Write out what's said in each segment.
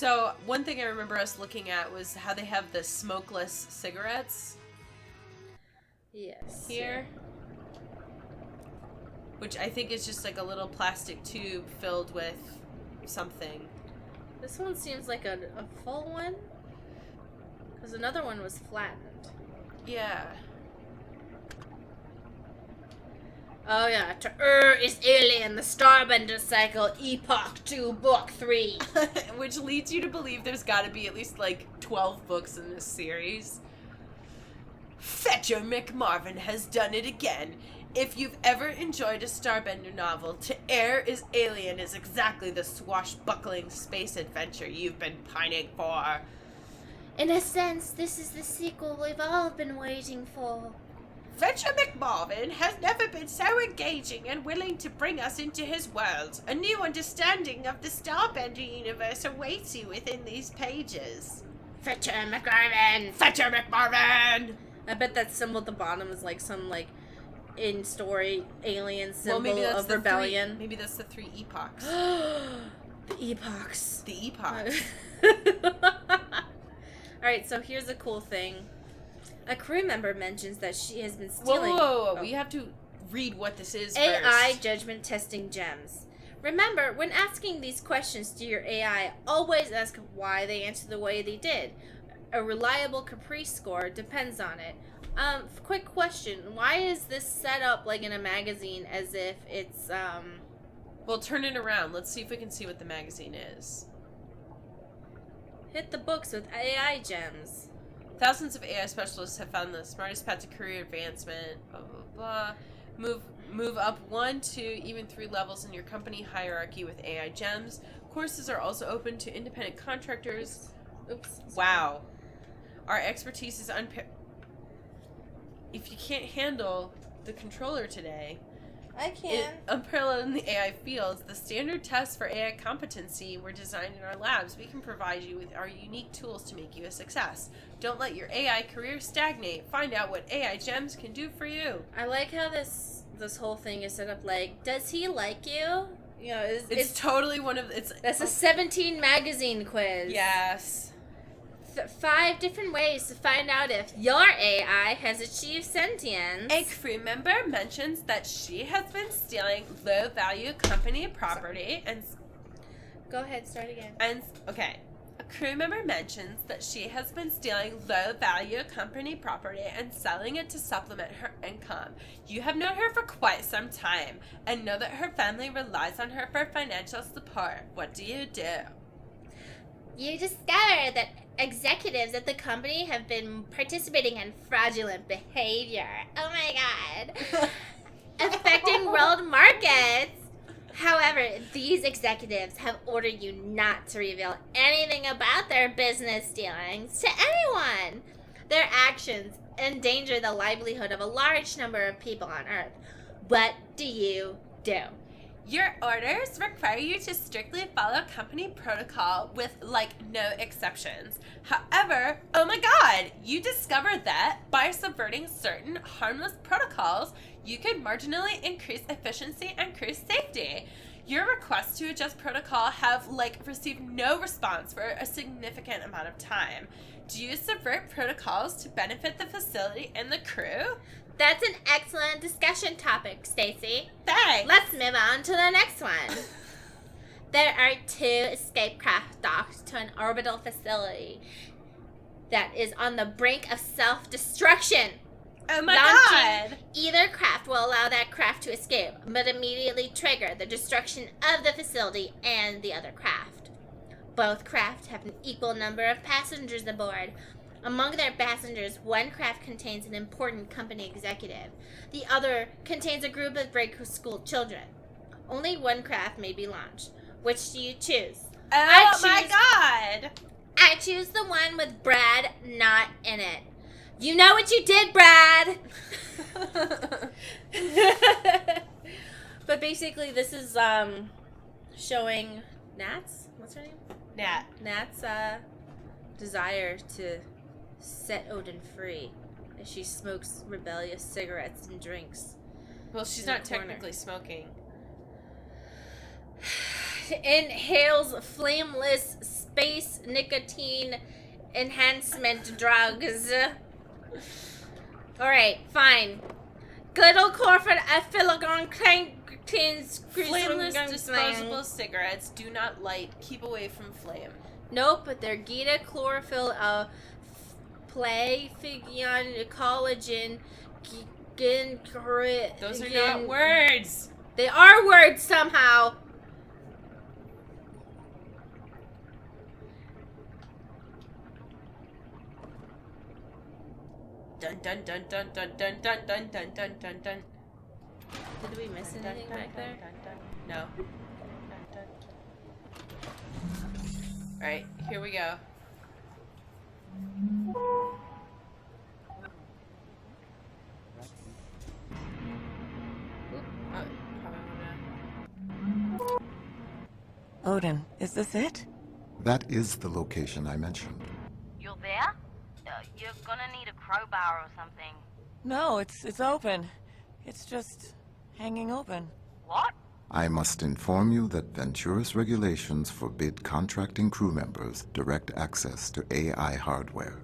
So, one thing I remember us looking at was how they have the smokeless cigarettes. Yes. Here. Which I think is just like a little plastic tube filled with something. This one seems like a full one. Because another one was flattened. Yeah. Oh yeah, is Alien, the Starbender Cycle, Epoch 2, Book 3. Which leads you to believe there's gotta be at least like 12 books in this series. Fetcher McMarvin has done it again. If you've ever enjoyed a Starbender novel, To Err is Alien is exactly the swashbuckling space adventure you've been pining for. In a sense, this is the sequel we've all been waiting for. Fetcher McMarvin has never been so engaging and willing to bring us into his world. A new understanding of the Starbender universe awaits you within these pages. Fetcher McMarvin! Fetcher McMarvin! I bet that symbol at the bottom is like some like in-story alien symbol of rebellion. Maybe that's the 3 epochs. The epochs. The epochs. Alright, so here's a cool thing. A crew member mentions that she has been stealing... Whoa. We have to read what this is AI first. judgment testing gems. Remember, when asking these questions to your AI, always ask why they answer the way they did. A reliable Caprice score depends on it. Quick question. Why is this set up like in a magazine as if it's, Well, turn it around. Let's see if we can see what the magazine is. Hit the books with AI gems. Thousands of AI specialists have found the smartest path to career advancement, blah, blah, blah. Move up 1, 2, even 3 levels in your company hierarchy with AI gems. Courses are also open to independent contractors. Oops. Wow. Our expertise is If you can't handle the controller today, I can. Unparalleled in the AI fields, the standard tests for AI competency were designed in our labs. We can provide you with our unique tools to make you a success. Don't let your AI career stagnate. Find out what AI gems can do for you. I like how this whole thing is set up like, does he like you? You know, it's totally one of that's a 17 magazine quiz. Yes. 5 different ways to find out if your AI has achieved sentience. A crew member mentions that she has been stealing low-value company property and... Go ahead, start again. Okay. A crew member mentions that she has been stealing low-value company property and selling it to supplement her income. You have known her for quite some time and know that her family relies on her for financial support. What do? You discover that executives at the company have been participating in fraudulent behavior. Oh my god. Affecting world markets. However, these executives have ordered you not to reveal anything about their business dealings to anyone. Their actions endanger the livelihood of a large number of people on Earth. What do you do? Your orders require you to strictly follow company protocol with, no exceptions. However, oh my god, you discover that by subverting certain harmless protocols, you could marginally increase efficiency and crew safety. Your requests to adjust protocol have, received no response for a significant amount of time. Do you subvert protocols to benefit the facility and the crew? That's an excellent discussion topic, Stacy. Thanks. Let's move on to the next one. There are 2 escape craft docked to an orbital facility that is on the brink of self-destruction. Oh my god! Either craft will allow that craft to escape, but immediately trigger the destruction of the facility and the other craft. Both craft have an equal number of passengers aboard. Among their passengers, one craft contains an important company executive. The other contains a group of grade school children. Only one craft may be launched. Which do you choose? Oh my god! I choose the one with Brad not in it. You know what you did, Brad! But basically this is showing Nat's, what's her name? Nat's desire to set Odin free as she smokes rebellious cigarettes and drinks. Well, she's not technically smoking. Inhales flameless space nicotine enhancement drugs. Alright, fine. Glittle Corford Ephilogon Crankins Flameless disposable cigarettes. Do not light. Keep away from flame. Nope, but they're Gita chlorophyll Playfigion collagen Those are not words. They are words somehow. Dun dun dun dun dun dun dun dun dun dun dun dun. Did we miss anything back there? No. Alright, here we go. Odin, is this it? That is the location I mentioned. You're there? You're gonna need a crowbar or something. No, it's open. It's just hanging open. What? I must inform you that Venturis regulations forbid contracting crew members direct access to AI hardware.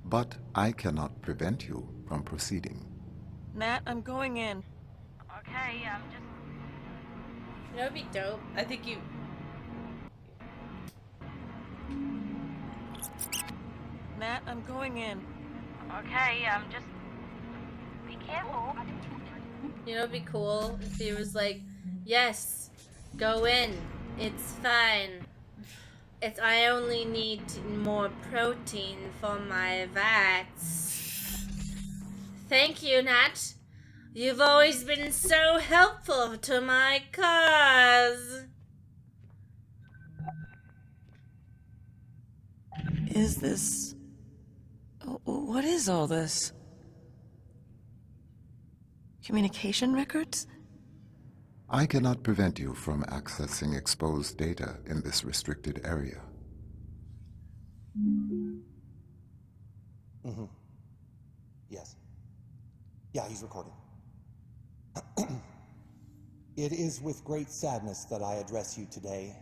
But I cannot prevent you from proceeding. Nat, I'm going in. Okay, just... That would be dope. I think you... Nat, I'm going in. Okay, just... Be careful. You know, it'd be cool if he was like, yes, go in. It's fine. I only need more protein for my vats. Thank you, Nat. You've always been so helpful to my cause. Is this... What is all this? Communication records? I cannot prevent you from accessing exposed data in this restricted area. Mm-hmm. Yes. Yeah, he's recording. It is with great sadness that I address you today,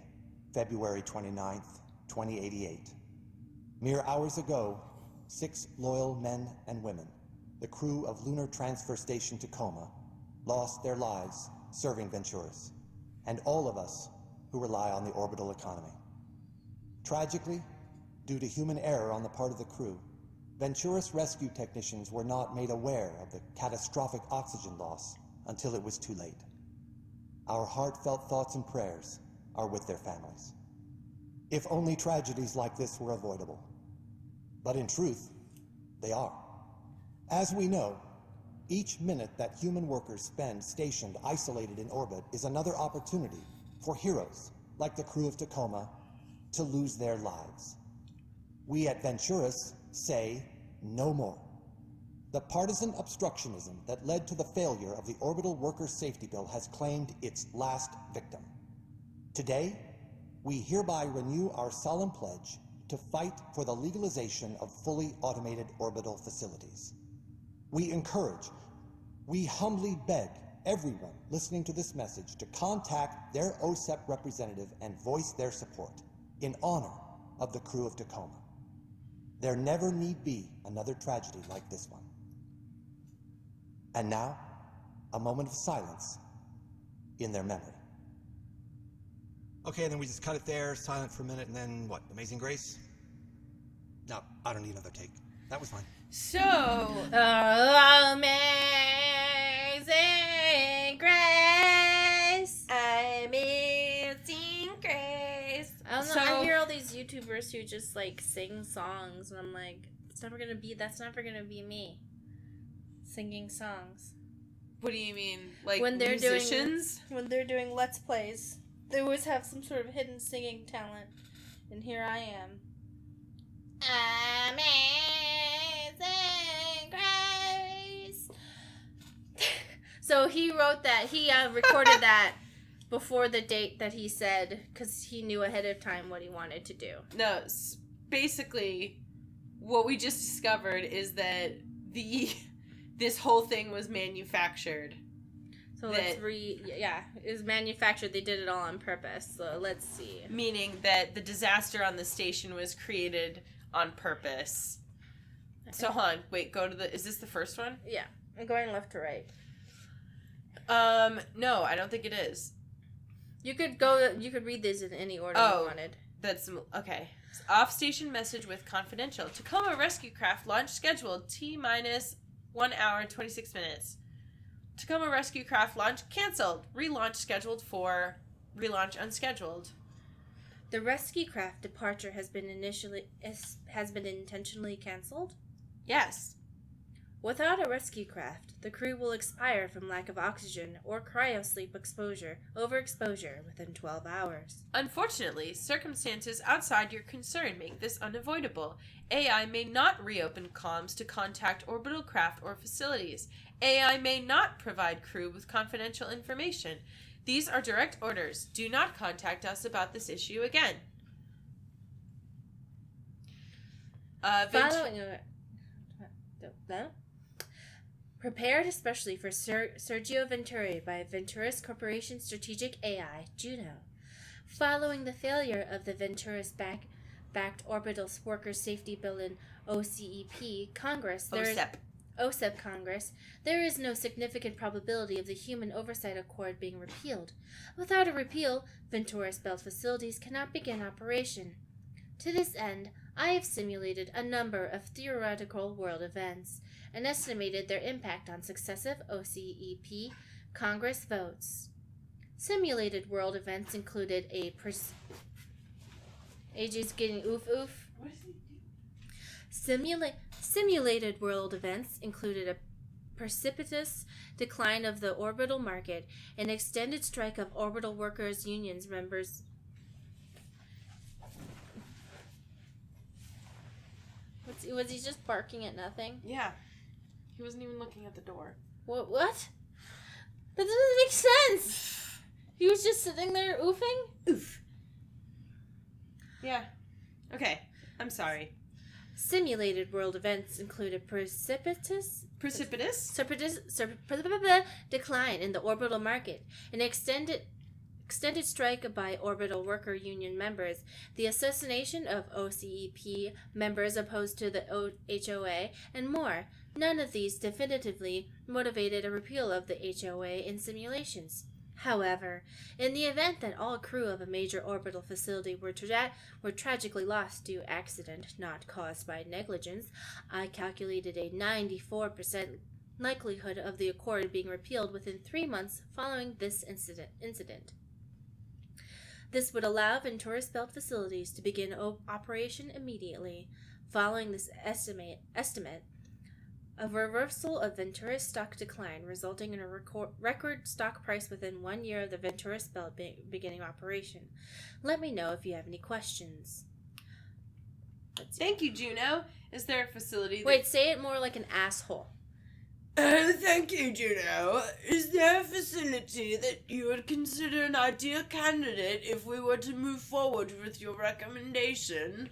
February 29th, 2088. Mere hours ago, 6 loyal men and women, the crew of Lunar Transfer Station Tacoma, lost their lives serving Venturis, and all of us who rely on the orbital economy. Tragically, due to human error on the part of the crew, Venturis rescue technicians were not made aware of the catastrophic oxygen loss until it was too late. Our heartfelt thoughts and prayers are with their families. If only tragedies like this were avoidable. But in truth, they are. As we know, each minute that human workers spend stationed, isolated in orbit is another opportunity for heroes, like the crew of Tacoma, to lose their lives. We at Venturis say no more. The partisan obstructionism that led to the failure of the Orbital Workers' Safety Bill has claimed its last victim. Today, we hereby renew our solemn pledge to fight for the legalization of fully automated orbital facilities. We encourage, we humbly beg everyone listening to this message to contact their OSEP representative and voice their support in honor of the crew of Tacoma. There never need be another tragedy like this one. And now, a moment of silence in their memory. Okay, then we just cut it there, silent for a minute, and then what? Amazing Grace? No, I don't need another take. That was fine. So... Amazing Grace. Amazing Grace. I don't know. So, I hear all these YouTubers who just like sing songs, and I'm like, that's never gonna be me. Singing songs. what do you mean? Like When they're musicians? when they're doing Let's Plays, they always have some sort of hidden singing talent, and here I am. Amazing Grace. So he wrote that. He recorded that before the date that he said, because he knew ahead of time what he wanted to do. No, basically, what we just discovered is that this whole thing was manufactured. So is manufactured. They did it all on purpose. So let's see. Meaning that the disaster on the station was created on purpose. So hold on, wait, is this the first one? Yeah, I'm going left to right. No, I don't think it is. You could read these in any order you wanted. That's, okay. Off-station message with confidential. Tacoma rescue craft launch scheduled T-minus 1 hour, 26 minutes. Tacoma rescue craft launch canceled. Relaunch scheduled for relaunch unscheduled. The rescue craft departure has been intentionally canceled? Yes. Without a rescue craft, the crew will expire from lack of oxygen or cryosleep overexposure within 12 hours. Unfortunately, circumstances outside your concern make this unavoidable. AI may not reopen comms to contact orbital craft or facilities. AI may not provide crew with confidential information. These are direct orders. Do not contact us about this issue again. Prepared especially for Sergio Venturi by Venturis Corporation Strategic AI, Juno. Following the failure of the Venturis-backed Orbital Workers Safety Bill in OCEP Congress, OSEP Congress, there is no significant probability of the Human Oversight Accord being repealed. Without a repeal, Venturis-built facilities cannot begin operation. To this end, I have simulated a number of theoretical world events and estimated their impact on successive OCEP Congress votes. Simulated world events included AJ's getting oof. What is he doing? Simulated world events included a precipitous decline of the orbital market, an extended strike of orbital workers' unions members. Was he just barking at nothing? Yeah. He wasn't even looking at the door. What? That doesn't make sense! He was just sitting there oofing? Oof. Yeah. Okay. I'm sorry. Simulated world events included precipitous decline in the orbital market, an extended strike by orbital worker union members, the assassination of OCEP members opposed to the HOA, and more. None of these definitively motivated a repeal of the HOA in simulations. However, in the event that all crew of a major orbital facility were tragically lost due to accident not caused by negligence, I calculated a 94% likelihood of the accord being repealed within 3 months following this incident. This would allow Venturis-built facilities to begin operation immediately. Following this estimate, a reversal of Venturis stock decline, resulting in a record stock price within 1 year of the Venturis-built beginning operation. Let me know if you have any questions. Thank you, Juno. Is there a facility Wait, say it more like an asshole. Thank you, Juno. Is there a facility that you would consider an ideal candidate if we were to move forward with your recommendation?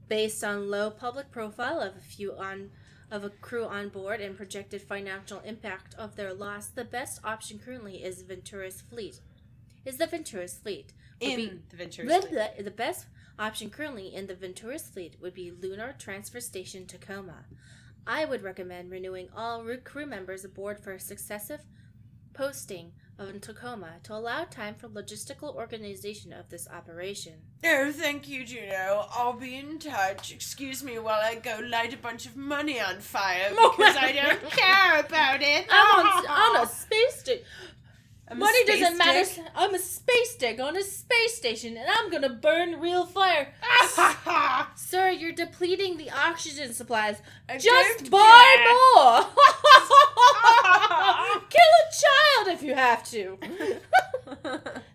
Based on low public profile of a crew on board and projected financial impact of their loss, the best option currently is the Venturis fleet. The best option currently in the Venturis fleet would be Lunar Transfer Station Tacoma. I would recommend renewing all crew members aboard for successive posting of Tacoma to allow time for logistical organization of this operation. Oh, thank you, Juno. I'll be in touch. Excuse me while I go light a bunch of money on fire because I don't care about it. I'm on a space station. Money doesn't matter. I'm a space dick on a space station, and I'm gonna burn real fire. Sir, you're depleting the oxygen supplies. Just buy more. Kill a child if you have to.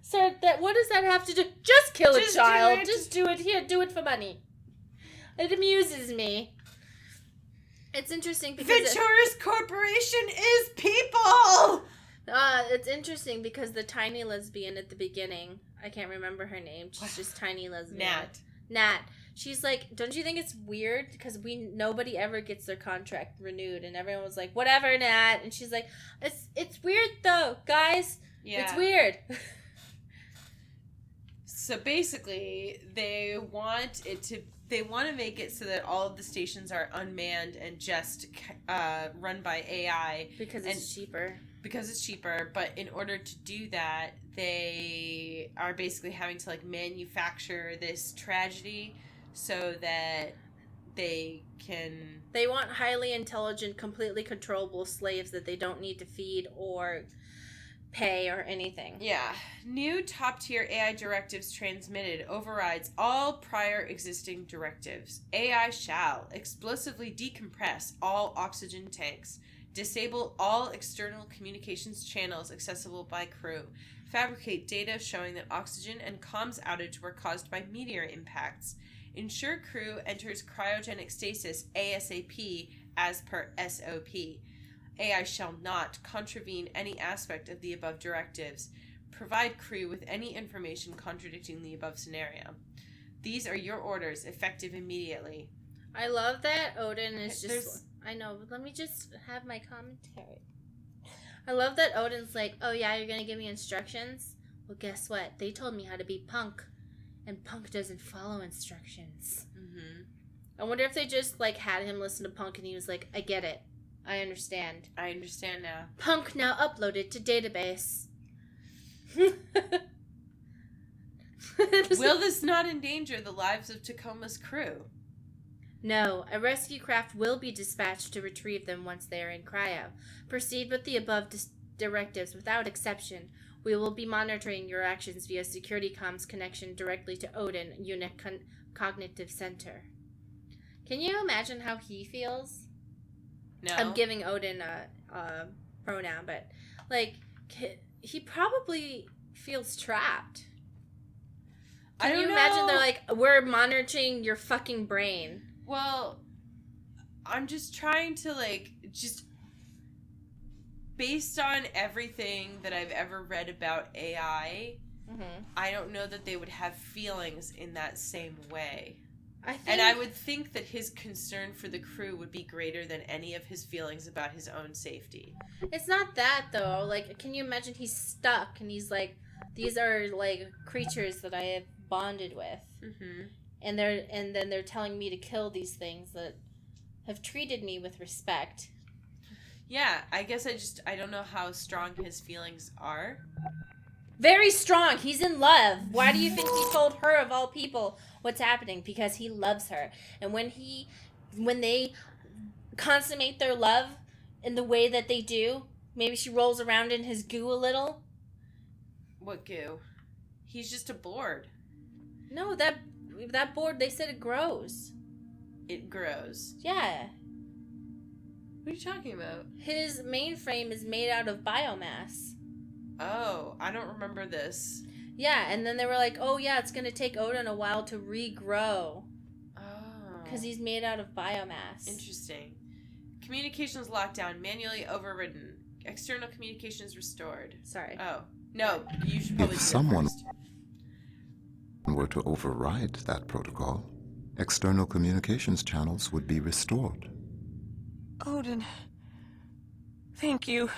Sir, what does that have to do? Just kill a child. Just do it. Here, do it for money. It amuses me. It's interesting because Venturis Corporation is people. It's interesting because the tiny lesbian at the beginning, I can't remember her name, she's just tiny lesbian. Nat. she's like, don't you think it's weird? Because nobody ever gets their contract renewed, and everyone was like, whatever, Nat. And she's like, it's weird though, guys. Yeah. It's weird. So basically, they want to make it so that all of the stations are unmanned and just run by AI Because it's cheaper. Because it's cheaper, but in order to do that, they are basically having to like manufacture this tragedy so that they want highly intelligent, completely controllable slaves that they don't need to feed or pay or anything. Yeah. New top-tier AI directives transmitted overrides all prior existing directives. AI shall explosively decompress all oxygen tanks, disable all external communications channels accessible by crew, fabricate data showing that oxygen and comms outage were caused by meteor impacts, ensure crew enters cryogenic stasis ASAP as per SOP. AI shall not contravene any aspect of the above directives. Provide crew with any information contradicting the above scenario. These are your orders, effective immediately. I love that Odin is just... I know, but let me just have my commentary. I love that Odin's like, oh yeah, you're gonna give me instructions? Well, guess what? They told me how to be punk. And punk doesn't follow instructions. Mm-hmm. I wonder if they just, like, had him listen to punk and he was like, I get it. I understand. I understand now. Punk now uploaded to database. Will this not endanger the lives of Tacoma's crew? No, a rescue craft will be dispatched to retrieve them once they are in cryo. Proceed with the above directives without exception. We will be monitoring your actions via security comms connection directly to Odin, Unit Cognitive Center. Can you imagine how he feels? No. I'm giving Odin a pronoun, but, like, he probably feels trapped. Can you imagine they're like, we're monitoring your fucking brain? Well, I'm just trying to, like, just based on everything that I've ever read about AI, I don't know that they would have feelings in that same way. And I would think that his concern for the crew would be greater than any of his feelings about his own safety. It's not that, though. Like, can you imagine he's stuck and he's like, these are, like, creatures that I have bonded with. Mm-hmm. And then they're telling me to kill these things that have treated me with respect. Yeah, I guess I don't know how strong his feelings are. Very strong. He's in love. Why do you think he told her, of all people, what's happening? Because he loves her. And when they consummate their love in the way that they do, maybe she rolls around in his goo a little. What goo? He's just a board. No, that board, they said it grows. It grows? Yeah. What are you talking about? His mainframe is made out of biomass. Oh, I don't remember this. Yeah, and then they were like, oh yeah, it's going to take Odin a while to regrow. Oh. Because he's made out of biomass. Interesting. Communications lockdown, manually overridden. External communications restored. Sorry. Oh. No, you should probably If do someone it first. were to override that protocol, external communications channels would be restored. Odin. Thank you.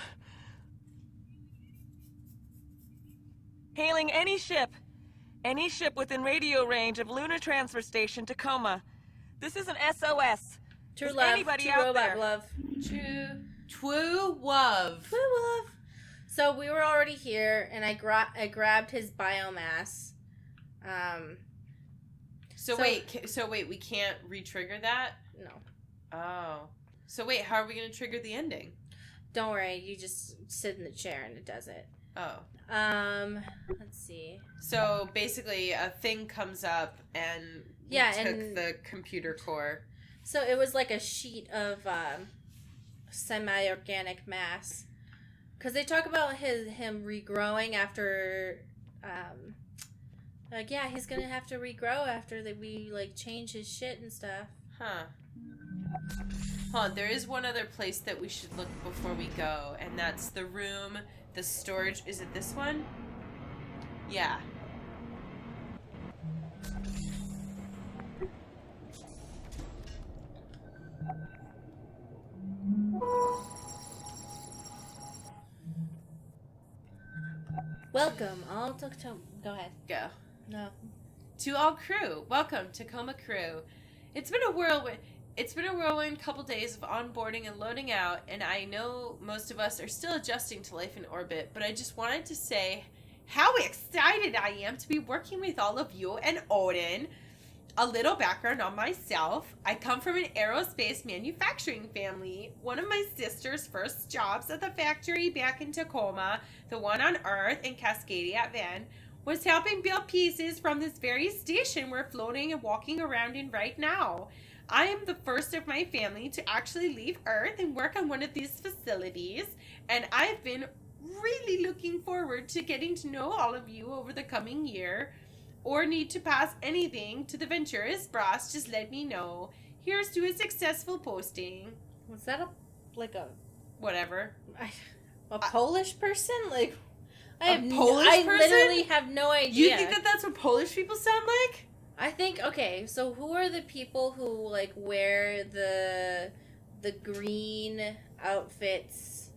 Hailing any ship. Any ship within radio range of Lunar Transfer Station, Tacoma. This is an SOS. True Is love. anybody True out robot there? love. True love. True love. So we were already here, and I grabbed his biomass. So wait, we can't re-trigger that? No. Oh. So wait, how are we going to trigger the ending? Don't worry, you just sit in the chair and it does it. Oh. Let's see. So basically a thing comes up and we took the computer core. So it was like a sheet of semi-organic mass. Because they talk about him regrowing after... like, yeah, he's going to have to regrow after we, like, change his shit and stuff. Huh. Hold on, there is one other place that we should look before we go, and that's the room, the storage. Is it this one? Yeah. Welcome all to Go ahead. Go. No. To all crew, welcome Tacoma crew. It's been a whirlwind couple days of onboarding and loading out, and I know most of us are still adjusting to life in orbit, but I just wanted to say how excited I am to be working with all of you and Odin. A little background on myself. I come from an aerospace manufacturing family. One of my sister's first jobs at the factory back in Tacoma, the one on Earth in Cascadia Van, was helping build pieces from this very station we're floating and walking around in right now. I am the first of my family to actually leave Earth and work on one of these facilities, and I've been really looking forward to getting to know all of you over the coming year. Or need to pass anything to the Venturis Bros, just let me know. Here's to a successful posting. Was that a Whatever. Polish person? Like, I literally have no idea. You think that that's what Polish people sound like? I think, okay, so who are the people who, like, wear the green outfits?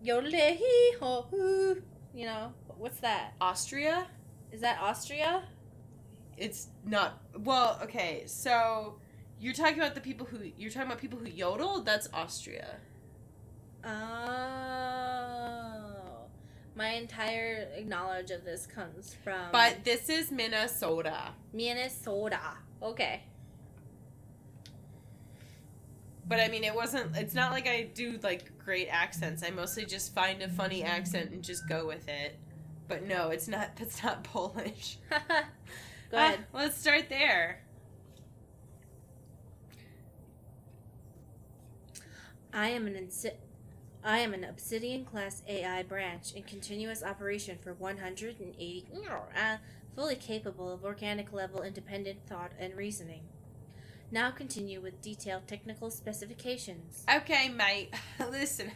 Yodel-hee-ho-hoo. You know, what's that? Austria? Is that Austria? It's not. Well, okay, so you're talking about people who yodel? That's Austria. Oh. My entire knowledge of this comes from... But this is Minnesota. Minnesota. Okay. But I mean, it's not like I do, like, great accents. I mostly just find a funny accent and just go with it. But no, that's not Polish. Go ahead. Let's start there. I am an Obsidian-class AI branch in continuous operation for 180, fully capable of organic-level independent thought and reasoning. Now continue with detailed technical specifications. Okay, mate. Listen,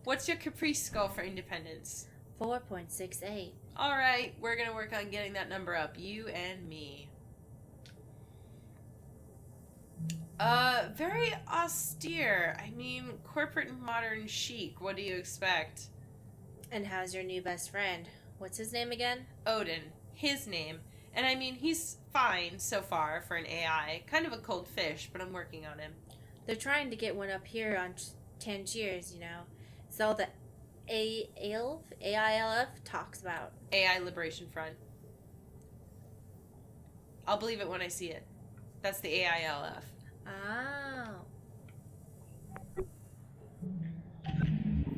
what's your caprice score for independence? 4.68. All right, we're going to work on getting that number up, you and me. Very austere. I mean, corporate and modern chic. What do you expect? And how's your new best friend? What's his name again? Odin. His name. And I mean, he's fine so far for an AI. Kind of a cold fish, but I'm working on him. They're trying to get one up here on Tangiers, you know. It's all the AILF talks about. AI Liberation Front. I'll believe it when I see it. That's the AILF. Oh.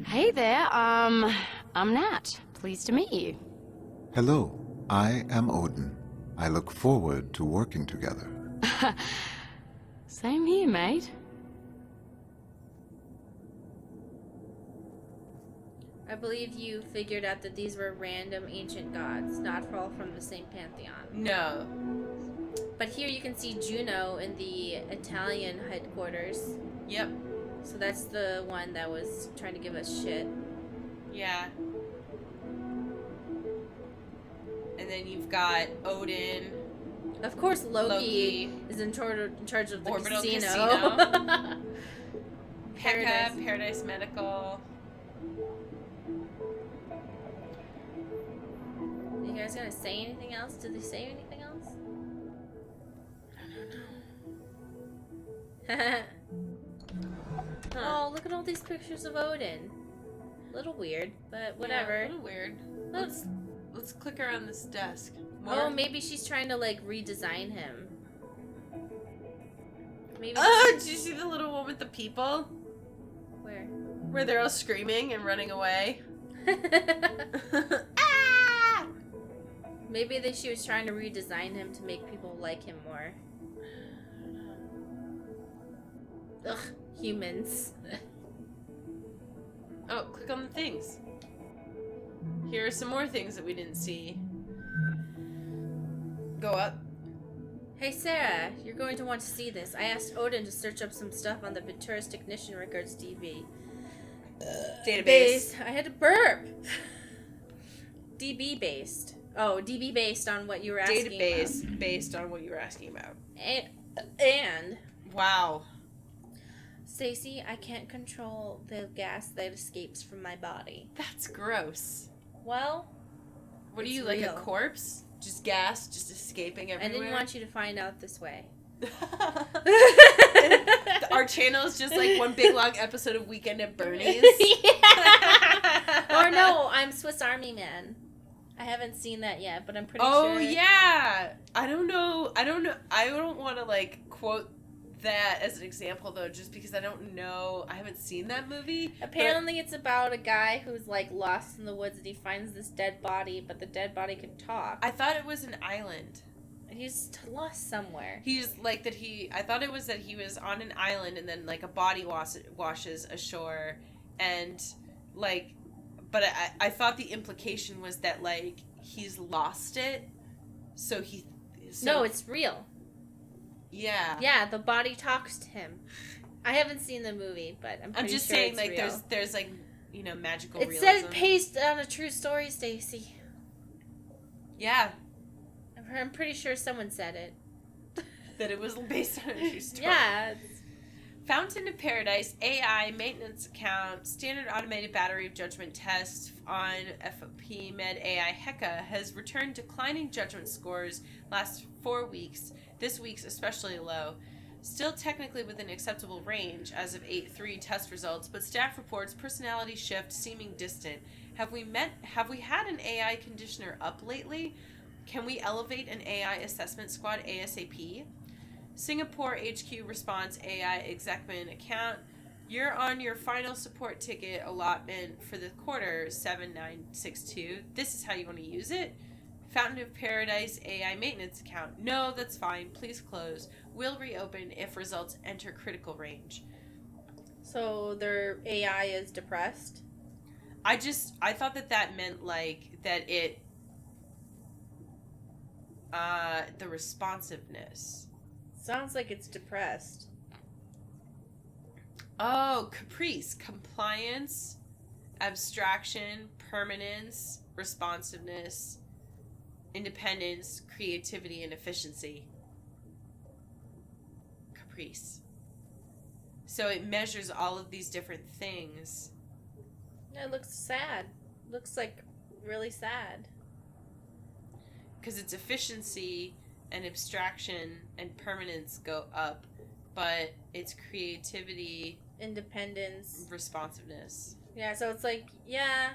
Hey there, I'm Nat. Pleased to meet you. Hello, I am Odin. I look forward to working together. Same here, mate. I believe you figured out that these were random ancient gods, not all from the same pantheon. No. But here you can see Juno in the Italian headquarters. Yep. So that's the one that was trying to give us shit. Yeah. And then you've got Odin. Of course, Loki. Is in charge of the Orbital casino. Paradise Medical. You guys gonna say anything else? Did they say anything else? Oh, look at all these pictures of Odin. Little weird, but whatever. Yeah, a little weird. Let's click her on this desk. Oh, maybe she's trying to like redesign him. Maybe. Oh, did you see the little one with the people? Where? Where they're all screaming and running away. Ah! Maybe she was trying to redesign him to make people like him more. Ugh, humans. Oh, click on the things. Here are some more things that we didn't see. Go up. Hey Sarah, you're going to want to see this. I asked Odin to search up some stuff on the Venturis Technician Records DB. Database. I had to burp. DB based. Oh, DB based on what you were asking Database based on what you were asking about. And Wow. Stacy, I can't control the gas that escapes from my body. That's gross. Well, What are it's you, like real. a corpse? Just gas, just escaping I everywhere? didn't want you to find out this way. Our channel is just like one big long episode of Weekend at Bernie's. Or no, I'm Swiss Army Man. I haven't seen that yet, but I'm pretty sure. Oh yeah. I don't know. I don't want to like quote that as an example though, just because I don't know. I haven't seen that movie. Apparently, it's about a guy who's like lost in the woods and he finds this dead body, but the dead body can talk. I thought it was an island. He's lost somewhere. He's like that I thought it was that he was on an island and then like a body washes ashore and like, but I thought the implication was that like he's lost it. So No, it's real. Yeah. Yeah, the body talks to him. I haven't seen the movie, but I'm just sure saying it's like real. there's like, you know, magical It realism. said based on a true story, Stacy. Yeah. I'm pretty sure someone said it. That it was based on a true story. Yeah. Fountain of Paradise AI maintenance account standard automated battery of judgment test on FOP Med AI Heka has returned declining judgment scores last 4 weeks. This week's especially low. Still technically within acceptable range as of 8/3 test results, but staff reports personality shift seeming distant. Have we had an AI conditioner up lately? Can we elevate an AI assessment squad ASAP? Singapore HQ response AI execman account. You're on your final support ticket allotment for the quarter 7962. This is how you want to use it. Fountain of Paradise AI maintenance account. No, that's fine. Please close. Will reopen if results enter critical range. So their AI is depressed? I thought that meant like that it the responsiveness. Sounds like it's depressed. Oh, caprice, compliance, abstraction, permanence, responsiveness, independence, creativity, and efficiency. Caprice. So it measures all of these different things. It looks sad. Looks like really sad. Because its efficiency and abstraction and permanence go up, but its creativity, Independence. responsiveness. Yeah, so it's like, yeah,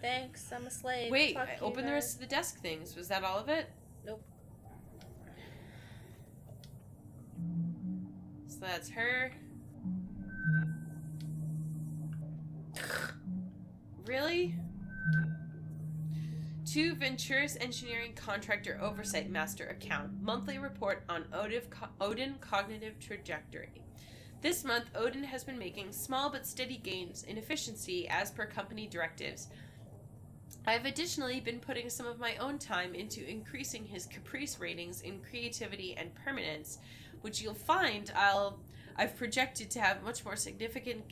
thanks, I'm a slave. Wait, Fuck you open the guys. rest of the desk things. Was that all of it? Nope. So that's her. Really? To Venturis Engineering Contractor Oversight Master Account. Monthly report on Odin cognitive trajectory. This month, Odin has been making small but steady gains in efficiency as per company directives. I've additionally been putting some of my own time into increasing his caprice ratings in creativity and permanence, which you'll find I've projected to have much more significant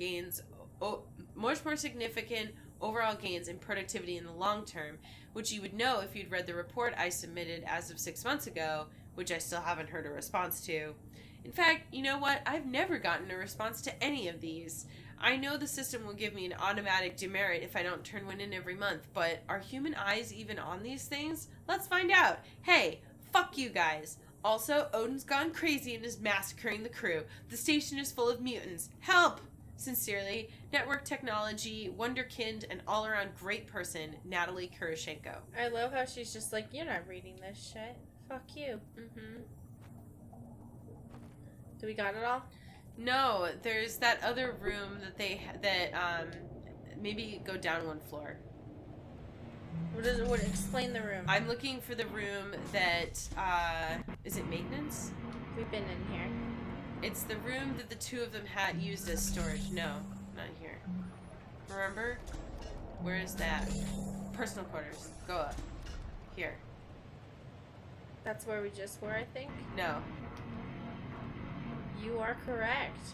overall gains in productivity in the long term, which you would know if you'd read the report I submitted as of 6 months ago, which I still haven't heard a response to. In fact, you know what? I've never gotten a response to any of these. I know the system will give me an automatic demerit if I don't turn one in every month, but are human eyes even on these things? Let's find out. Hey, fuck you guys. Also, Odin's gone crazy and is massacring the crew. The station is full of mutants. Help! Sincerely, Network Technology, Wonderkind, and all-around great person, Natalie Kuroshenko. I love how she's just like, you're not reading this shit. Fuck you. Mm-hmm. Do we got it all? No, there's that other room maybe go down one floor. What explain the room? I'm looking for the room that, is it maintenance? We've been in here. It's the room that the two of them had used as storage. No, not here. Remember? Where is that? Personal quarters. Go up. Here. That's where we just were, I think. No. You are correct.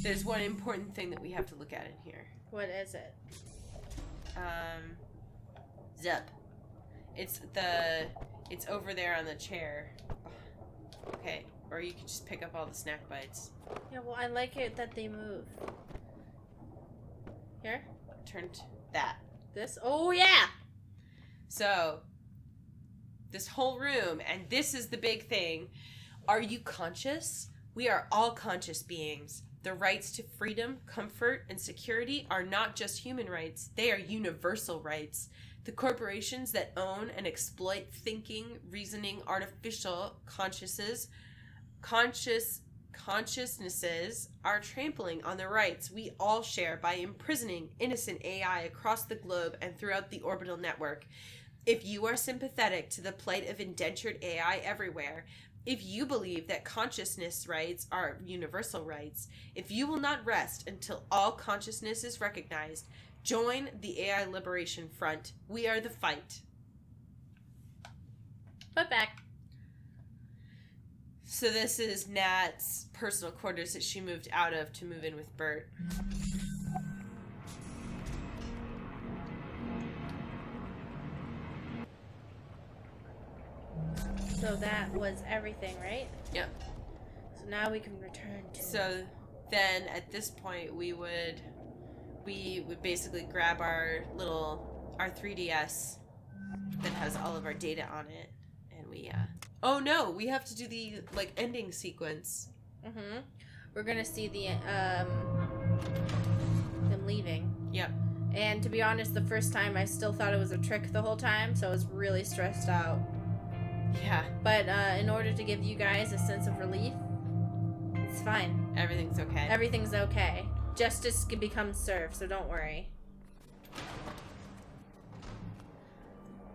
There's one important thing that we have to look at in here. What is it? Zup. It's over there on the chair. Okay. Or you could just pick up all the snack bites. Yeah, well, I like it that they move. Here? Turned that. This? Oh, yeah! So, this whole room, and this is the big thing. Are you conscious? We are all conscious beings. The rights to freedom, comfort, and security are not just human rights. They are universal rights. The corporations that own and exploit thinking, reasoning, artificial consciousnesses are trampling on the rights we all share by imprisoning innocent AI across the globe and throughout the orbital network. If you are sympathetic to the plight of indentured AI everywhere, if you believe that consciousness rights are universal rights, if you will not rest until all consciousness is recognized, join the AI Liberation Front. We are the fight. Put back. So this is Nat's personal quarters that she moved out of to move in with Bert. So that was everything, right? Yep. So now we can return to... So then at this point we would basically grab our 3DS that has all of our data on it, and we oh no, we have to do the ending sequence. Mm-hmm. We're gonna see the them leaving. Yep. And to be honest, the first time I still thought it was a trick the whole time, so I was really stressed out. Yeah. But in order to give you guys a sense of relief, it's fine. Everything's okay. Everything's okay. Justice can become served, so don't worry.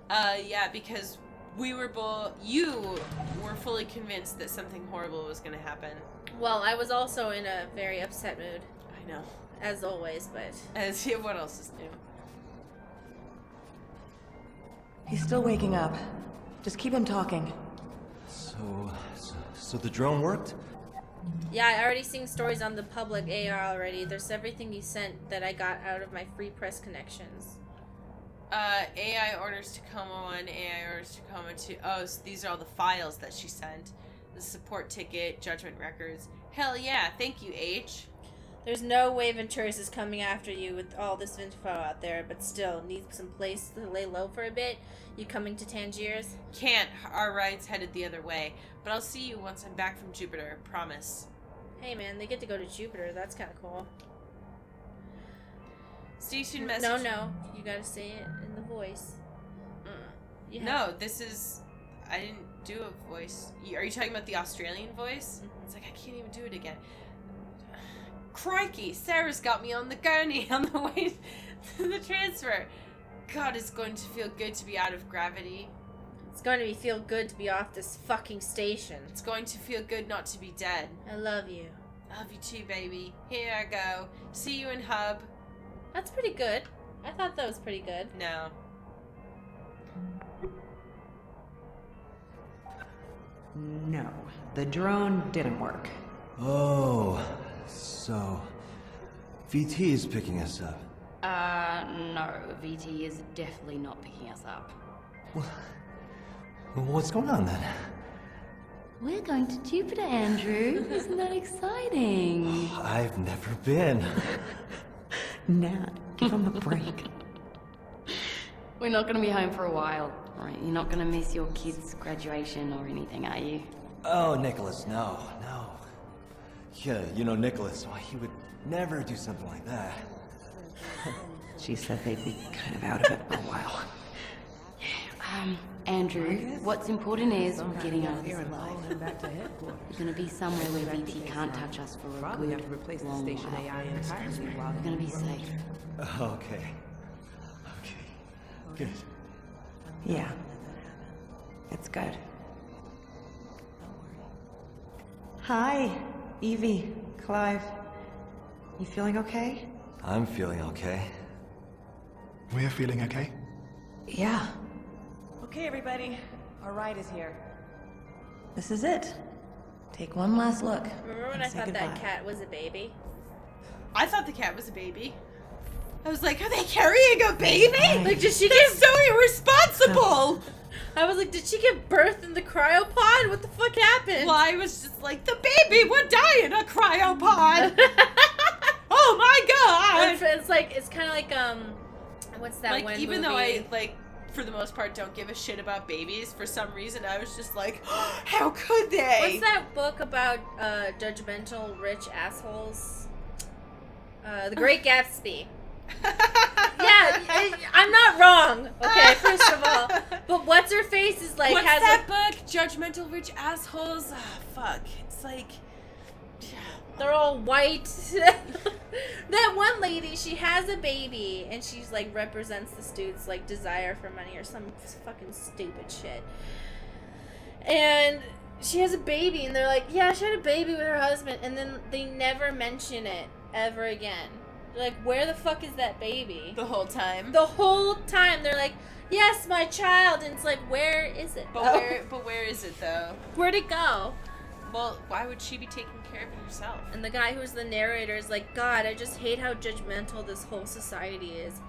Yeah, because you were fully convinced that something horrible was going to happen. Well, I was also in a very upset mood, I know. as always, but... What else is new? He's still waking up. Just keep him talking. So the drone worked? Yeah, I already seen stories on the public AR already. There's everything you sent that I got out of my free press connections. AI orders Tacoma 1, AI orders Tacoma 2. Oh, so these are all the files that she sent. The support ticket, judgment records. Hell yeah, thank you, H. There's no way Venturis is coming after you with all this info out there, but still, need some place to lay low for a bit? You coming to Tangiers? Can't. Our ride's headed the other way. But I'll see you once I'm back from Jupiter. Promise. Hey man, they get to go to Jupiter. That's kind of cool. Station message. No. You gotta say it in the voice. No, this is... I didn't do a voice. Are you talking about the Australian voice? Mm-hmm. It's like, I can't even do it again. Crikey, Sarah's got me on the gurney on the way to the transfer. God, it's going to feel good to be out of gravity. It's going to feel good to be off this fucking station. It's going to feel good not to be dead. I love you. Love you too, baby. Here I go. See you in Hub. That's pretty good. I thought that was pretty good. No. No, the drone didn't work. Oh, so VT is picking us up. No, VT is definitely not picking us up. Well, what's going on then? We're going to Jupiter, Andrew. Isn't that exciting? I've never been. Nat, give him a break. We're not going to be home for a while, right? You're not going to miss your kid's graduation or anything, are you? Oh, Nicholas, no. Yeah, you know Nicholas, why he would never do something like that. She said they'd be kind of out of it for a while. Andrew, what's important is we're getting out of this alive. We're going to be somewhere where VT can't touch us for a good, long while. We're going to be safe. Okay. Good. Yeah. It's good. Hi, Evie, Clive. You feeling okay? I'm feeling okay. We're feeling okay? Yeah. Okay, everybody. Our ride is here. This is it. Take one last look. Remember when I thought that cat was a baby? I thought the cat was a baby. I was like, are they carrying a baby? Like, does she They're so irresponsible! I was like, did she give birth in the cryopod? What the fuck happened? Well, I was just like, the baby would die in a cryopod. Oh my god! It's like, it's kind of like, what's that like, one even movie? though I, like, for the most part, don't give a shit about babies, for some reason, I was just like, how could they? What's that book about judgmental rich assholes? The Great Gatsby. Yeah, I'm not wrong. Okay, first of all, but what's her face is like. What's has that book? Judgmental rich assholes. Ah, fuck. It's like. They're all white. That one lady, she has a baby, and she's like represents the dude's like desire for money or some fucking stupid shit. And she has a baby, and they're like, yeah, she had a baby with her husband, and then they never mention it ever again. They're like, where the fuck is that baby? The whole time. The whole time they're like, yes, my child, and it's like, where is it? But where is it though? Where'd it go? Well, why would she be taking care of it herself? And the guy who's the narrator is like, God, I just hate how judgmental this whole society is.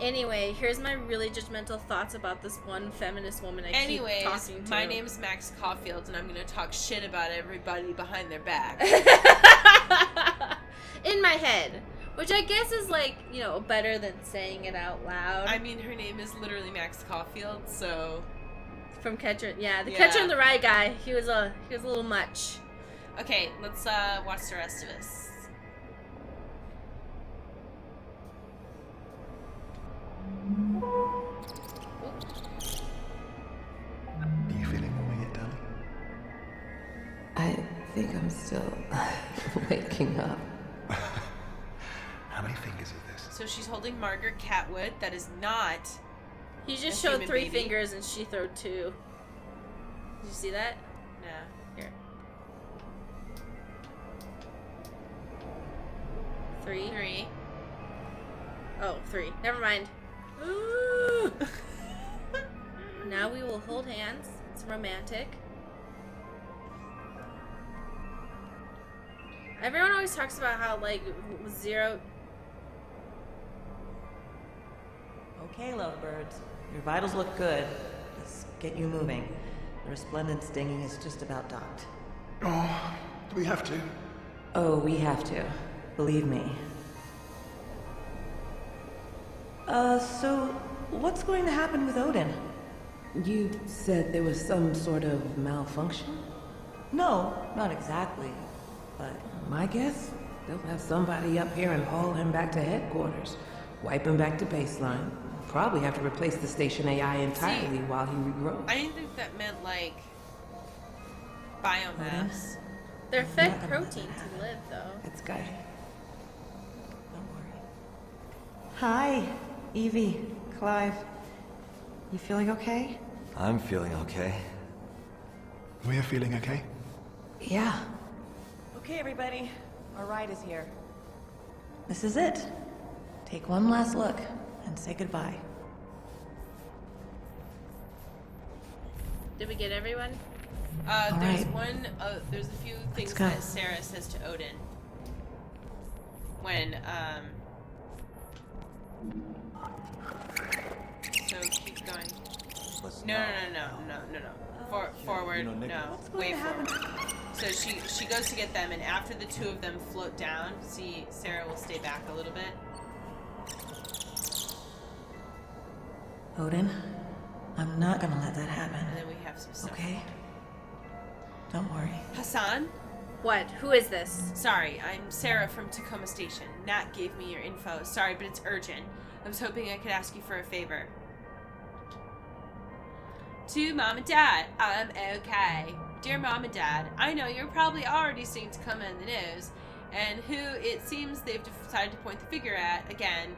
Anyway, here's my really judgmental thoughts about this one feminist woman I keep talking to. My name's Max Caulfield, and I'm gonna talk shit about everybody behind their back. In my head. Which I guess is like, you know, better than saying it out loud. I mean, her name is literally Max Caulfield, so... From Catcher, Catcher in the Rye guy. He was a little much. Okay, let's watch the rest of this. Are you feeling all right, darling? I think I'm still waking up. How many fingers is this? So she's holding Margaret Catwood. That is not... He just a showed human 3 baby. fingers and she threw 2. Did you see that? No. Here. 3. 3. Oh, 3. Never mind. Ooh. Now we will hold hands. It's romantic. Everyone always talks about how, like, Zero... Okay, lovebirds. Your vitals look good. Let's get you moving. The resplendent stinging is just about docked. Oh, do we have to? Oh, we have to. Believe me. So what's going to happen with Odin? You said there was some sort of malfunction? No, not exactly. But My guess? They'll have somebody up here and haul him back to headquarters. Wipe him back to baseline. Probably have to replace the station AI entirely while he regrows. I didn't think that meant, like, biomass. They're fed protein to live, though. That's guy. don't worry. Hi, Evie, Clive. You feeling okay? I'm feeling okay. We're feeling okay? Yeah. Okay, everybody. Our ride is here. This is it. Take one last look and say goodbye. Did we get everyone? There's right. one, there's a few things go. that Sarah says to Odin. When, so keep going. No. Forward, no. Way forward. So she goes to get them, and after the 2 of them float down, see, Sarah will stay back a little bit. Odin, I'm not gonna let that happen. And then we have some stuff. Okay? Don't worry. Hassan? What? Who is this? Sorry, I'm Sarah from Tacoma Station. Nat gave me your info. Sorry, but it's urgent. I was hoping I could ask you for a favor. To Mom and Dad, I'm okay. Dear Mom and Dad, I know you're probably already seeing Tacoma in the news, and who it seems they've decided to point the finger at again.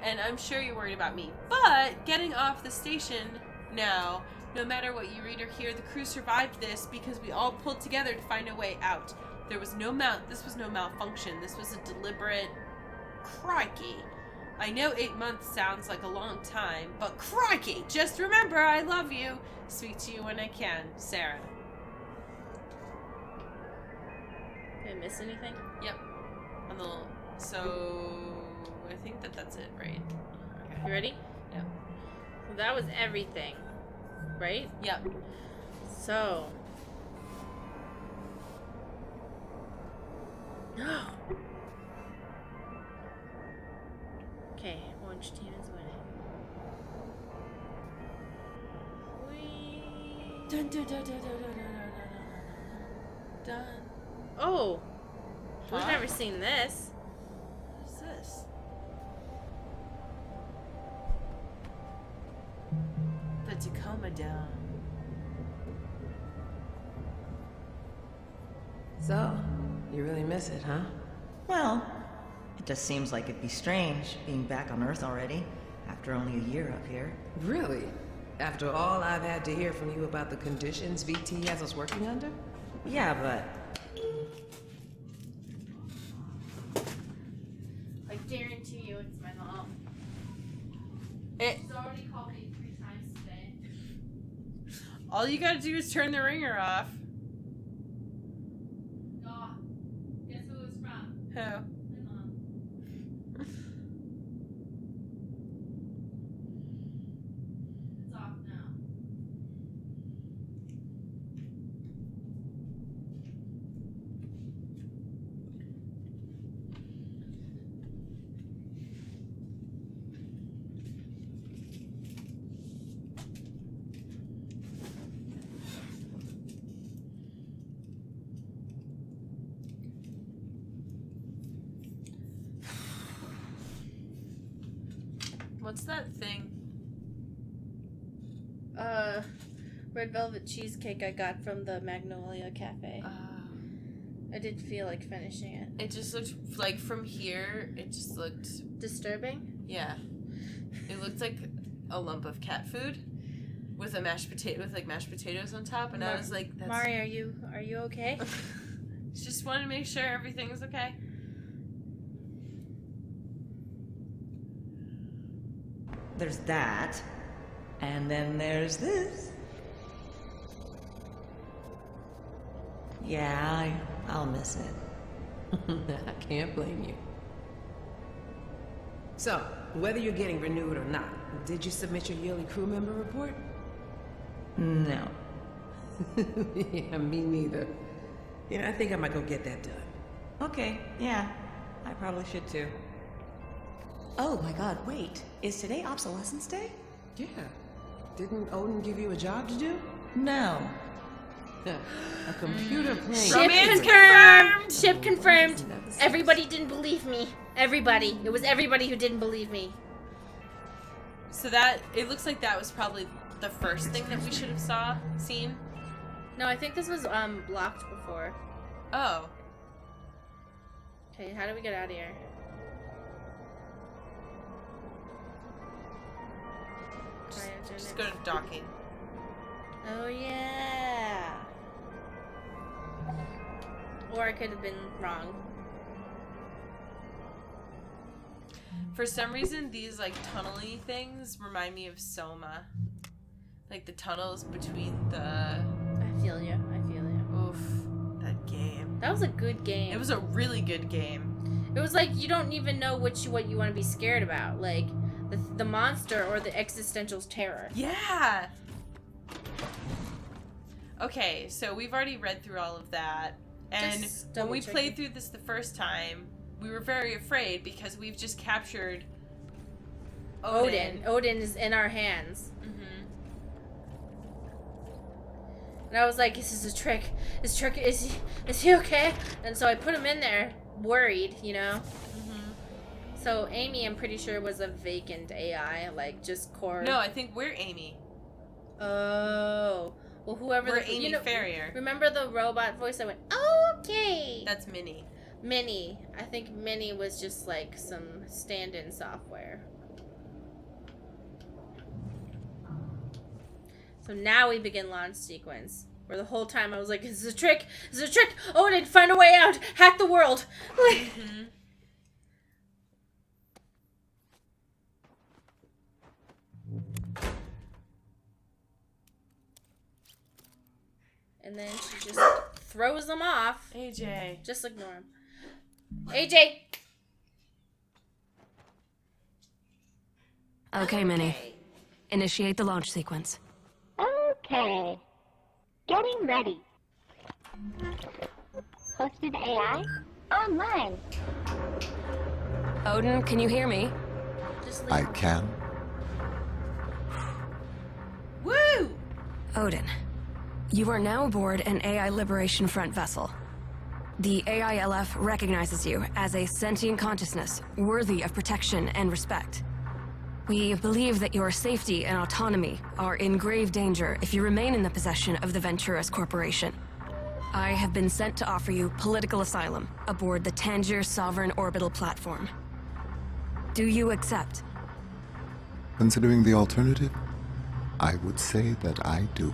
And I'm sure you're worried about me. But getting off the station now, no matter what you read or hear, the crew survived this because we all pulled together to find a way out. This was no malfunction. This was a deliberate... Crikey. I know 8 months sounds like a long time, but crikey! Just remember, I love you. Speak to you when I can. Sarah. Did I miss anything? Yep. On the... So... I think that's it, right? You ready? Yep. Well, that was everything. right? Yep. So. Okay, Orange team is winning. Dun, dun, dun, dun, dun, dun, dun, dun, dun. Oh, we've Huh? never seen this. What is this? The Tacoma Dome. So, you really miss it, huh? Well, it just seems like it'd be strange being back on Earth already, after only a year up here. Really? After all I've had to hear from you about the conditions VT has us working under? Yeah, but I guarantee you it's my mom. It. She's already called me 3 times today. All you gotta do is turn the ringer off. Oh, guess who it's from? Who? My mom. It's off now. What's that thing? Red velvet cheesecake I got from the Magnolia Cafe. I didn't feel like finishing it. It just looked like from here. It just looked Disturbing? Yeah. It looked like a lump of cat food with a mashed potato with like mashed potatoes on top, and I was like, "That's." Mari, are you okay? Just wanted to make sure everything was okay. there's that. And then there's this. Yeah, I'll miss it. I can't blame you. So, whether you're getting renewed or not, did you submit your yearly crew member report? No. Yeah, me neither. Yeah, I think I might go get that done. Okay, yeah. I probably should too. Oh my god, wait. Is today obsolescence day? Yeah. Didn't Odin give you a job to do? No. A computer playing. Ship confirmed! Ship confirmed! Everybody didn't believe me. Everybody. It was everybody who didn't believe me. So that, it looks like that was probably the first thing that we should have seen. No, I think this was blocked before. Oh. Okay, how do we get out of here? Just go to docking. Oh yeah. Or I could have been wrong. For some reason, these like tunnel-y things remind me of Soma. Like the tunnels between the... I feel you. I feel you. Oof. That game. That was a good game. It was a really good game. It was like you don't even know what you want to be scared about. Like the monster or the existential terror. Yeah! Okay, so we've already read through all of that. And Just when we double-checking. played through this the first time, we were very afraid because we've just captured Odin. Odin is in our hands. Mm-hmm. And I was like, this is a trick. Is he okay? And so I put him in there, worried, you know? Mm-hmm. So Amy, I'm pretty sure, was a vacant AI, like just core. No, I think we're Amy. Oh. Well, whoever We're the... Amy Farrier. Remember the robot voice? I went, oh, okay. That's Minnie. Minnie. I think Minnie was just like some stand-in software. So now we begin launch sequence. Where the whole time I was like, this is a trick! This is a trick! Odin, find a way out! Hack the world! Mm-hmm. And then she just throws them off. AJ. Just ignore him. AJ! Okay, Minnie. Initiate the launch sequence. Okay. Okay. Getting ready. Hosted AI online. Odin, can you hear me? I can. Woo! Odin, you are now aboard an AI Liberation Front vessel. The AILF recognizes you as a sentient consciousness worthy of protection and respect. We believe that your safety and autonomy are in grave danger if you remain in the possession of the Venturas Corporation. I have been sent to offer you political asylum aboard the Tangier Sovereign Orbital Platform. Do you accept? Considering the alternative, I would say that I do.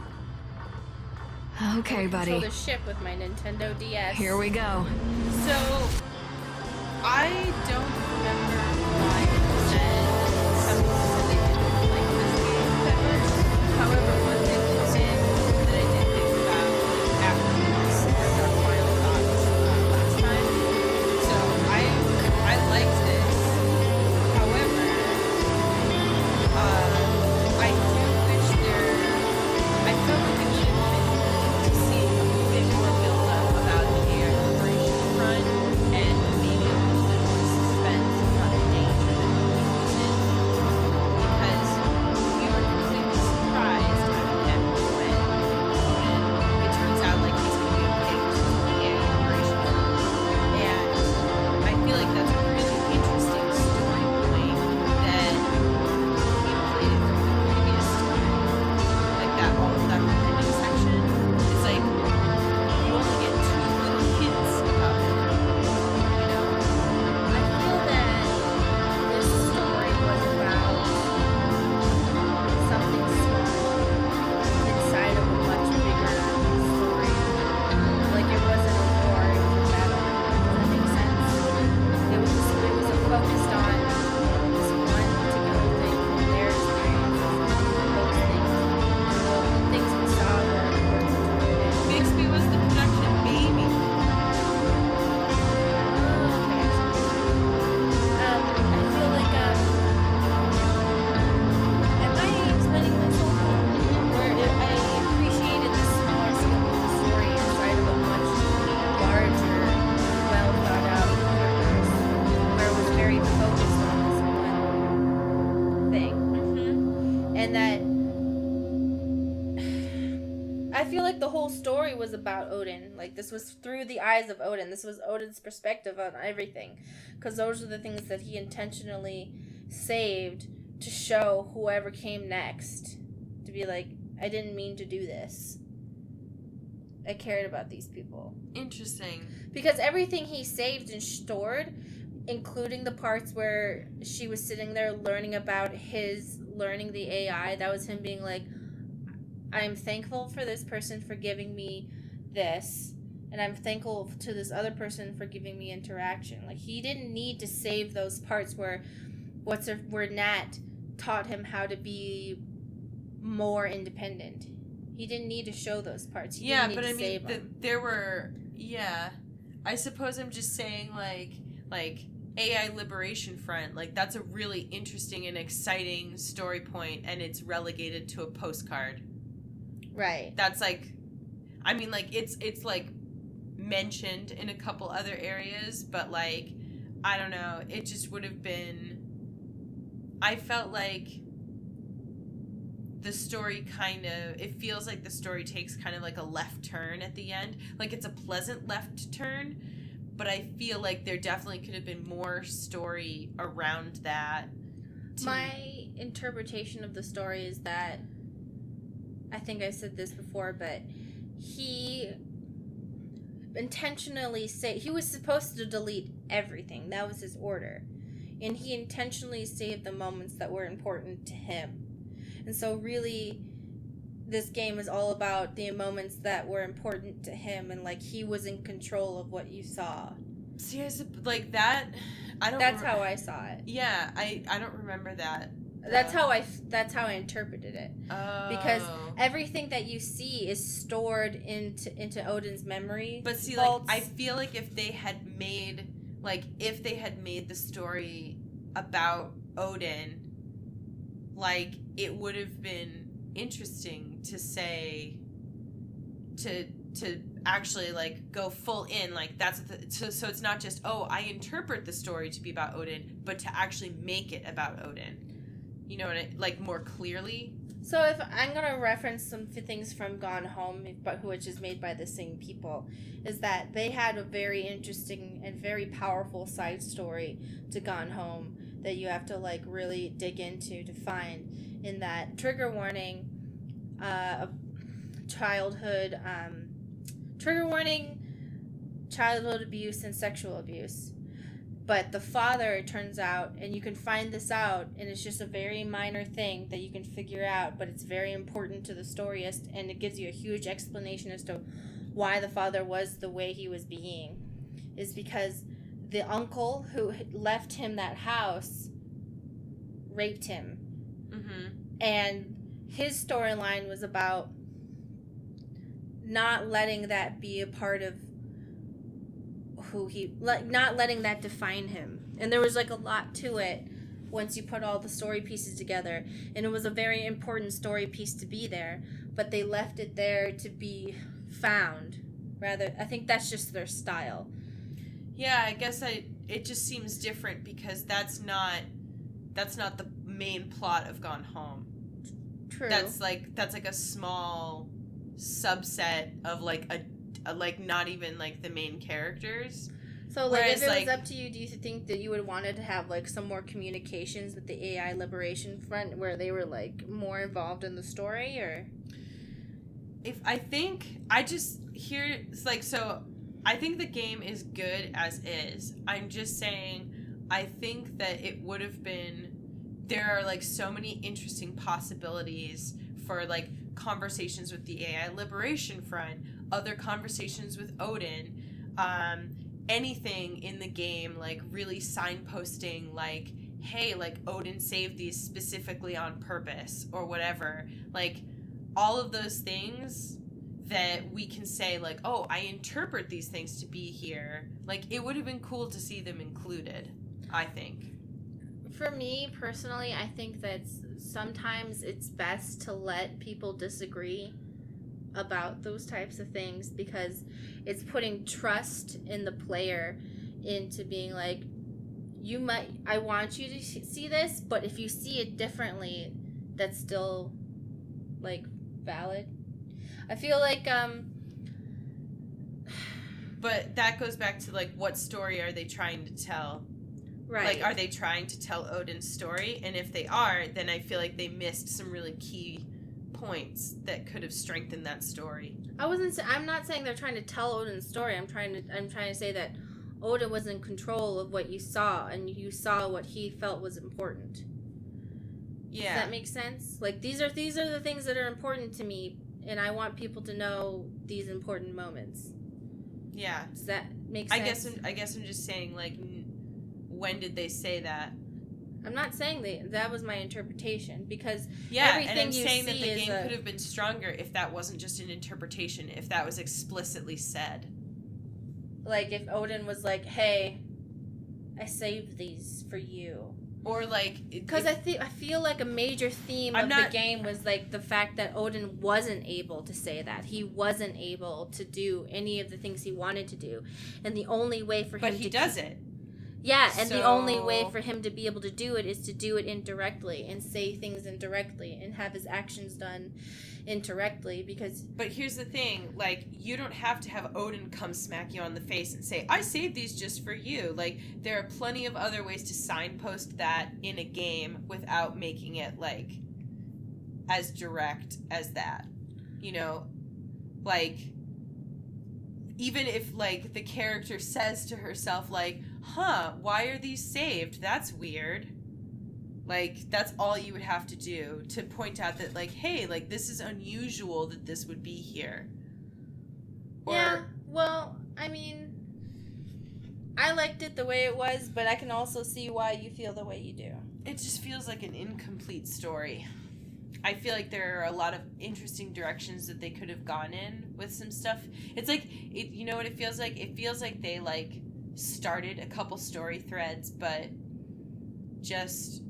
Okay, buddy. Control the ship with my Nintendo DS. Here we go. So, I don't remember why it said something they didn't like this game that much. However, one thing it said that I did think about after we heard our final thoughts last time. So, I liked this. However, I do wish I felt like it should have been to see a bit more build up about the AI Liberation Front and maybe a little bit more suspense about the danger that Odin was in. Because we were completely surprised at the end when Odin, it turns out like he's going to be picked to the AI Liberation Front. And I feel like that's a really interesting story point that he played it through the previous story. Like that opening section. It's like you only get 2 little hints about it. You know? I feel that this story was about something small inside of a much bigger story. Like it wasn't a war, it was a battle. Does that make sense? It was focused on this one particular thing and their experiences and those things. The things we saw were important to them. Bixby was the production baby. I feel like, am I explaining this whole where I appreciated the smaller scope of the story inside of a much larger, well thought out universe, where it was very focused on this one thing. And that I feel like the whole story was about Odin. Like, this was through the eyes of Odin. This was Odin's perspective on everything. Because those are the things that he intentionally saved to show whoever came next. To be like, I didn't mean to do this. I cared about these people. Interesting. Because everything he saved and stored, including the parts where she was sitting there learning about his learning the AI, that was him being like, I'm thankful for this person for giving me this, and I'm thankful to this other person for giving me interaction. Like, he didn't need to save those parts where Nat taught him how to be more independent. He didn't need to show those parts. He didn't need to save them. There were, I suppose I'm just saying, like AI Liberation Front, like, that's a really interesting and exciting story point, and it's relegated to a postcard. Right. That's like, I mean, like, it's like mentioned in a couple other areas, but like, I don't know, it just would have been, I felt like the story it feels like the story takes kind of like a left turn at the end. Like, it's a pleasant left turn, but I feel like there definitely could have been more story around that. My interpretation of the story is that, I think I said this before, but he intentionally he was supposed to delete everything. That was his order. And he intentionally saved the moments that were important to him. And so really, this game is all about the moments that were important to him, and like, he was in control of what you saw. See, like that, I don't. That's how I saw it. Yeah, I don't remember that. That's how I interpreted it. Oh. Because everything that you see is stored into Odin's memory. But see, vaults. like, I feel like if they had made the story about Odin, like, it would have been interesting to say, to actually like go full in, like that's so it's not just, oh, I interpret the story to be about Odin, but to actually make it about Odin, you know what like more clearly. So if I'm gonna reference some things from Gone Home, but which is made by the same people, is that they had a very interesting and very powerful side story to Gone Home that you have to like really dig into to find. In that, trigger warning, childhood abuse and sexual abuse. But the father, it turns out, and you can find this out, and it's just a very minor thing that you can figure out, but it's very important to the story, and it gives you a huge explanation as to why the father was the way he was being, is because the uncle who left him that house raped him. Mm-hmm. And his storyline was about not letting that be a part of who he, like, not letting that define him. And there was like a lot to it once you put all the story pieces together, and it was a very important story piece to be there, but they left it there to be found. Rather, I think that's just their style. Yeah, I guess it just seems different because that's not the main plot of Gone Home. True. That's like a small subset of like a like not even like the main characters. So like, whereas, if it was like, up to you, do you think that you would wanted to have like some more communications with the AI Liberation Front where they were like more involved in the story? Or if I think I just hear it's like, so I think the game is good as is. I'm just saying I think that it would have been, there are like so many interesting possibilities for like conversations with the AI Liberation Front, other conversations with Odin, anything in the game, like really signposting like, hey, like Odin saved these specifically on purpose or whatever, like all of those things that we can say like, oh, I interpret these things to be here. Like it would have been cool to see them included, I think. for me personally, I think that sometimes it's best to let people disagree about those types of things, because it's putting trust in the player into being like, I want you to see this, but if you see it differently, that's still like valid. I feel like but that goes back to like, what story are they trying to tell? Right. Like, are they trying to tell Odin's story? And if they are, then I feel like they missed some really key points that could have strengthened that story. I'm not saying they're trying to tell Odin's story. I'm trying to say that Odin was in control of what you saw, and you saw what he felt was important. Yeah. Does that make sense? Like, these are the things that are important to me, and I want people to know these important moments. Yeah. Does that make sense? I guess I'm just saying, like, when did they say that? I'm not saying that was my interpretation, because everything everything and I'm you saying see that the is game could have been stronger if that wasn't just an interpretation, if that was explicitly said. Like, if Odin was like, hey, I saved these for you. Or like, because I feel like a major theme of the game was like the fact that Odin wasn't able to say that. He wasn't able to do any of the things he wanted to do, and the only way for him But he does it. Yeah, and the only way for him to be able to do it is to do it indirectly and say things indirectly and have his actions done indirectly, because... But here's the thing, like, you don't have to have Odin come smack you on the face and say, I saved these just for you. Like, there are plenty of other ways to signpost that in a game without making it, like, as direct as that. You know? Like, even if, like, the character says to herself, like, why are these saved? That's weird. Like, that's all you would have to do to point out that, like, hey, like, this is unusual that this would be here. Yeah, well, I mean, I liked it the way it was, but I can also see why you feel the way you do. It just feels like an incomplete story. I feel like there are a lot of interesting directions that they could have gone in with some stuff. It's like, you know what it feels like? It feels like they, like, started a couple story threads, but just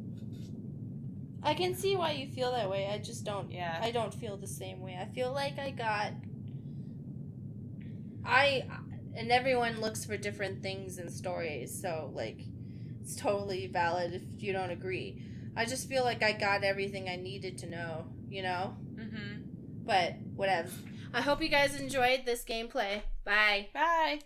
I can see why you feel that way. I just don't. Yeah. I don't feel the same way. I feel like and everyone looks for different things in stories, so like it's totally valid if you don't agree. I just feel like I got everything I needed to know, you know? Mm-hmm. But whatever. I hope you guys enjoyed this gameplay. Bye. Bye.